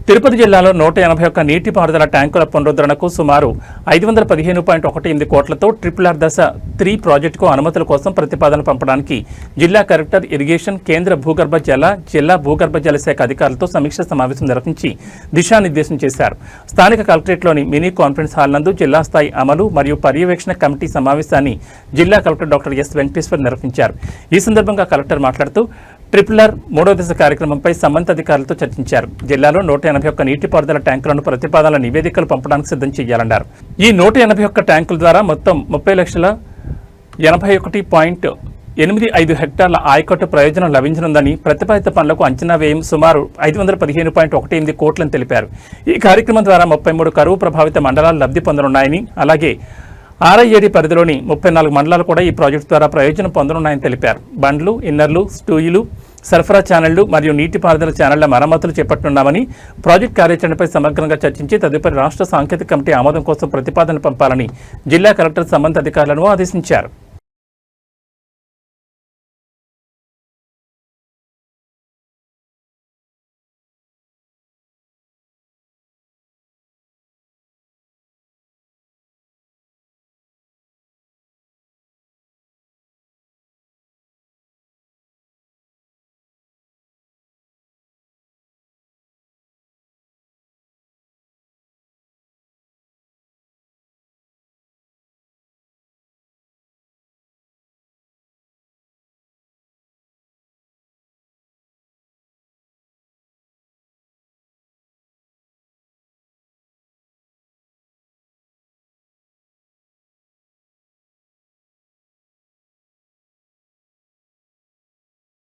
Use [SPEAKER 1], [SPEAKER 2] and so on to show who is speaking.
[SPEAKER 1] తిరుపతి జిల్లాలో 181 నీటిపారుదల ట్యాంకుల పునరుద్ధరణకు సుమారు 515.18 కోట్లతో RRR దశ 3 ప్రాజెక్టుకు అనుమతుల కోసం ప్రతిపాదన పంపడానికి జిల్లా కలెక్టర్ ఇరిగేషన్ కేంద్ర భూగర్భ జల జిల్లా భూగర్భ జల శాఖ అధికారులతో సమీక్ష సమావేశం నిర్వహించి దిశానిర్దేశం చేశారు. స్థానిక కలెక్టరేట్లోని మినీ కాన్ఫరెన్స్ హాల్ నందు జిల్లా స్థాయి అమలు మరియు పర్యవేక్షణ కమిటీ సమావేశాన్ని జిల్లా కలెక్టర్ డాక్టర్ ఎస్ వెంకటేశ్వర్ నిర్వహించారు. ఈ సందర్భంగా కలెక్టర్ మాట్లాడుతూ RRR మూడో దశ కార్యక్రమంపై సంబంధిత అధికారులతో చర్చించారు. జిల్లాలో 181 నీటిపారుదల ట్యాంకులను ప్రతిపాదనల నివేదికలు పంపడానికి సిద్ధం చేయాలన్నారు. ఈ 181 ట్యాంకుల ద్వారా మొత్తం 30,81.85 హెక్టార్ల ఆయకట్టు ప్రయోజనం లభించనుందని, ప్రతిపాదిత పనులకు అంచనా వ్యయం సుమారు 515.18 కోట్లని తెలిపారు. ఈ కార్యక్రమం ద్వారా 33 కరువు ప్రభావిత మండలాలు లబ్ధి పొందనున్నాయని, అలాగే RIAD పరిధిలోని 34 మండలాలు కూడా ఈ ప్రాజెక్టు ద్వారా ప్రయోజనం పొందనున్నాయని తెలిపారు. బండ్లు, ఇన్నర్లు, స్టూయిలు, సరఫరా ఛానళ్లు మరియు నీటిపారుదల ఛానళ్ల మరమ్మతులు చేపట్టనున్నామని, ప్రాజెక్టు కార్యాచరణపై సమగ్రంగా చర్చించి తదుపరి రాష్ట్ర సాంకేతిక కమిటీ ఆమోదం కోసం ప్రతిపాదన పంపాలని జిల్లా కలెక్టర్ సంబంధిత అధికారులను ఆదేశించారు.